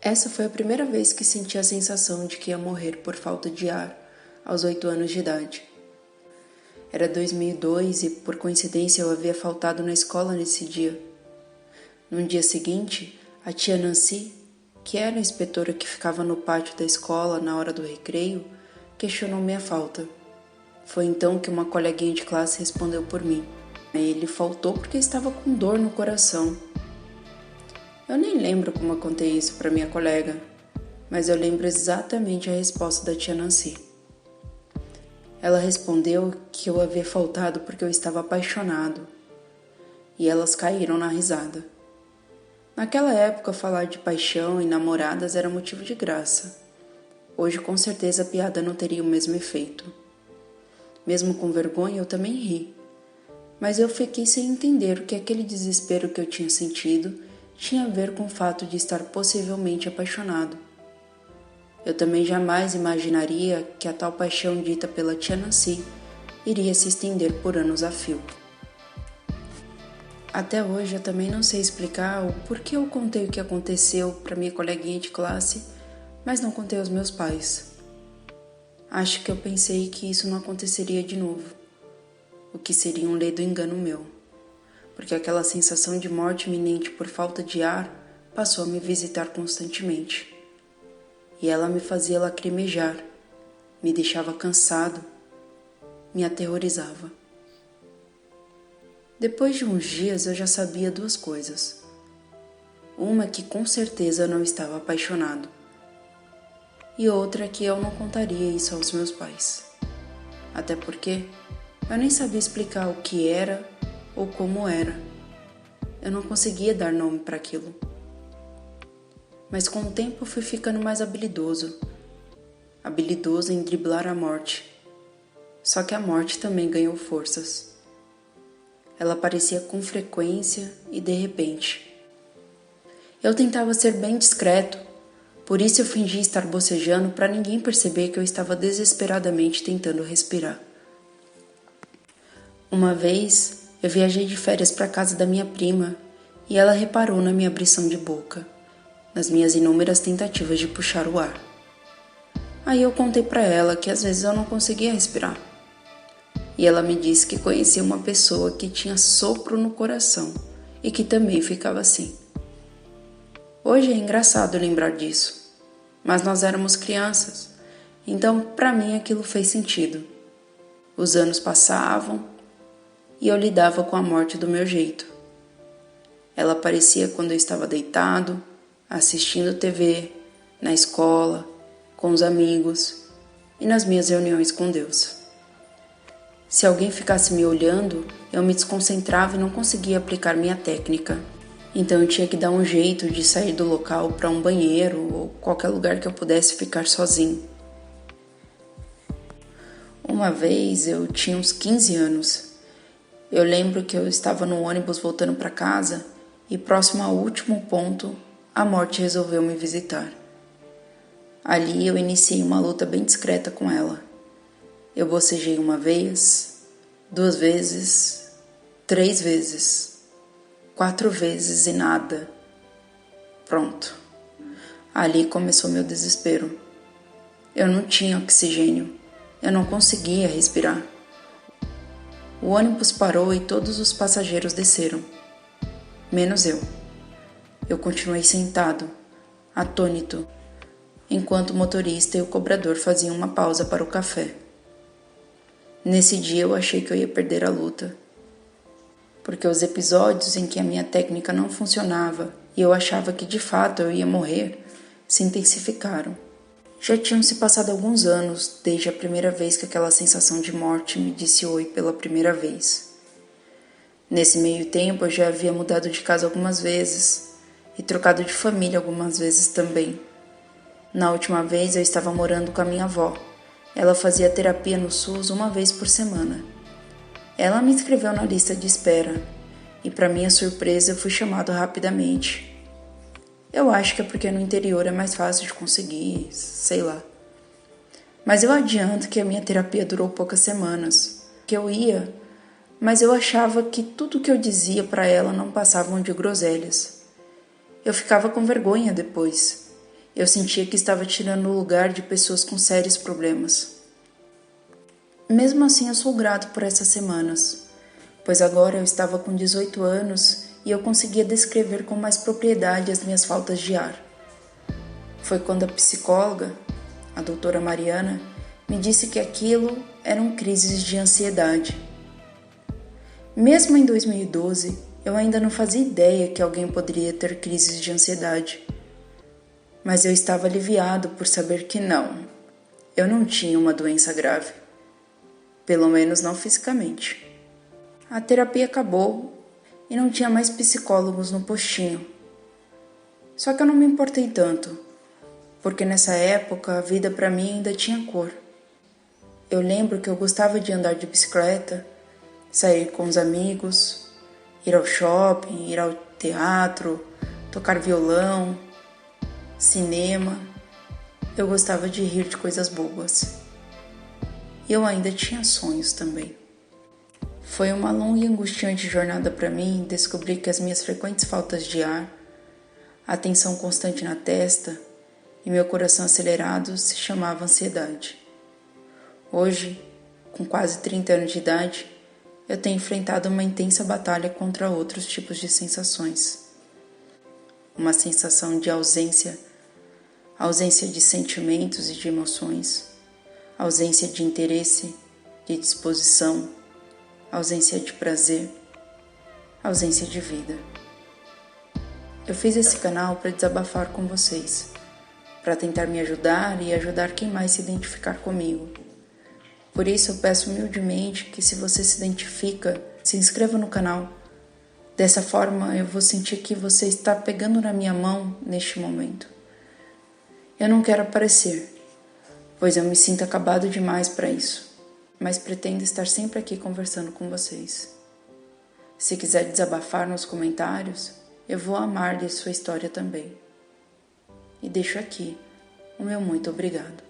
Essa foi a primeira vez que senti a sensação de que ia morrer por falta de ar aos 8 anos de idade. Era 2002 e, por coincidência, eu havia faltado na escola nesse dia. No dia seguinte, a tia Nancy, que era a inspetora que ficava no pátio da escola na hora do recreio, questionou minha falta. Foi então que uma coleguinha de classe respondeu por mim. Ele faltou porque estava com dor no coração. Eu nem lembro como eu contei isso para minha colega, mas eu lembro exatamente a resposta da tia Nancy. Ela respondeu que eu havia faltado porque eu estava apaixonado, e elas caíram na risada. Naquela época, falar de paixão e namoradas era motivo de graça. Hoje, com certeza, a piada não teria o mesmo efeito. Mesmo com vergonha, eu também ri, mas eu fiquei sem entender o que aquele desespero que eu tinha sentido tinha a ver com o fato de estar possivelmente apaixonado. Eu também jamais imaginaria que a tal paixão dita pela tia Nancy iria se estender por anos a fio. Até hoje eu também não sei explicar o porquê eu contei o que aconteceu para minha coleguinha de classe, mas não contei aos meus pais. Acho que eu pensei que isso não aconteceria de novo, o que seria um ledo engano meu, porque aquela sensação de morte iminente por falta de ar passou a me visitar constantemente. E ela me fazia lacrimejar, me deixava cansado, me aterrorizava. Depois de uns dias eu já sabia duas coisas. Uma é que com certeza eu não estava apaixonado, e outra é que eu não contaria isso aos meus pais. Até porque eu nem sabia explicar o que era ou como era. Eu não conseguia dar nome para aquilo. Mas com o tempo eu fui ficando mais habilidoso em driblar a morte. Só que a morte também ganhou forças. Ela aparecia com frequência e de repente. Eu tentava ser bem discreto, por isso eu fingia estar bocejando para ninguém perceber que eu estava desesperadamente tentando respirar. Uma vez eu viajei de férias para a casa da minha prima e ela reparou na minha abrição de boca, nas minhas inúmeras tentativas de puxar o ar. Aí eu contei para ela que às vezes eu não conseguia respirar. E ela me disse que conhecia uma pessoa que tinha sopro no coração e que também ficava assim. Hoje é engraçado lembrar disso, mas nós éramos crianças, então para mim aquilo fez sentido. Os anos passavam e eu lidava com a morte do meu jeito. Ela aparecia quando eu estava deitado, assistindo TV, na escola, com os amigos e nas minhas reuniões com Deus. Se alguém ficasse me olhando, eu me desconcentrava e não conseguia aplicar minha técnica. Então eu tinha que dar um jeito de sair do local para um banheiro ou qualquer lugar que eu pudesse ficar sozinho. Uma vez eu tinha uns 15 anos. Eu lembro que eu estava no ônibus voltando para casa e próximo ao último ponto, a morte resolveu me visitar. Ali eu iniciei uma luta bem discreta com ela. Eu bocejei uma vez, 2 vezes, 3 vezes, 4 vezes e nada. Pronto. Ali começou meu desespero. Eu não tinha oxigênio. Eu não conseguia respirar. O ônibus parou e todos os passageiros desceram. Menos eu. Eu continuei sentado, atônito, enquanto o motorista e o cobrador faziam uma pausa para o café. Nesse dia eu achei que eu ia perder a luta, porque os episódios em que a minha técnica não funcionava e eu achava que de fato eu ia morrer se intensificaram. Já tinham se passado alguns anos desde a primeira vez que aquela sensação de morte me disse oi pela primeira vez. Nesse meio tempo eu já havia mudado de casa algumas vezes e trocado de família algumas vezes também. Na última vez eu estava morando com a minha avó. Ela fazia terapia no SUS uma vez por semana. Ela me inscreveu na lista de espera e, para minha surpresa, eu fui chamado rapidamente. Eu acho que é porque no interior é mais fácil de conseguir, sei lá. Mas eu adianto que a minha terapia durou poucas semanas, que eu ia, mas eu achava que tudo que eu dizia para ela não passavam de groselhas. Eu ficava com vergonha depois Eu sentia que estava tirando o lugar de pessoas com sérios problemas. Mesmo assim, eu sou grato por essas semanas, pois agora eu estava com 18 anos e eu conseguia descrever com mais propriedade as minhas faltas de ar. Foi quando a psicóloga, a doutora Mariana, me disse que aquilo eram crises de ansiedade. Mesmo em 2012, eu ainda não fazia ideia que alguém poderia ter crises de ansiedade. Mas eu estava aliviado por saber que não, eu não tinha uma doença grave. Pelo menos não fisicamente. A terapia acabou e não tinha mais psicólogos no postinho. Só que eu não me importei tanto, porque nessa época a vida para mim ainda tinha cor. Eu lembro que eu gostava de andar de bicicleta, sair com os amigos, ir ao shopping, ir ao teatro, tocar violão, cinema. Eu gostava de rir de coisas bobas. E eu ainda tinha sonhos também. Foi uma longa e angustiante jornada para mim descobrir que as minhas frequentes faltas de ar, a tensão constante na testa e meu coração acelerado se chamava ansiedade. Hoje, com quase 30 anos de idade, eu tenho enfrentado uma intensa batalha contra outros tipos de sensações. Uma sensação de ausência de sentimentos e de emoções, ausência de interesse, de disposição, ausência de prazer, ausência de vida. Eu fiz esse canal para desabafar com vocês, para tentar me ajudar e ajudar quem mais se identificar comigo. Por isso eu peço humildemente que, se você se identifica, se inscreva no canal. Dessa forma eu vou sentir que você está pegando na minha mão neste momento. Eu não quero aparecer, pois eu me sinto acabado demais para isso, mas pretendo estar sempre aqui conversando com vocês. Se quiser desabafar nos comentários, eu vou amar ler sua história também. E deixo aqui o meu muito obrigado.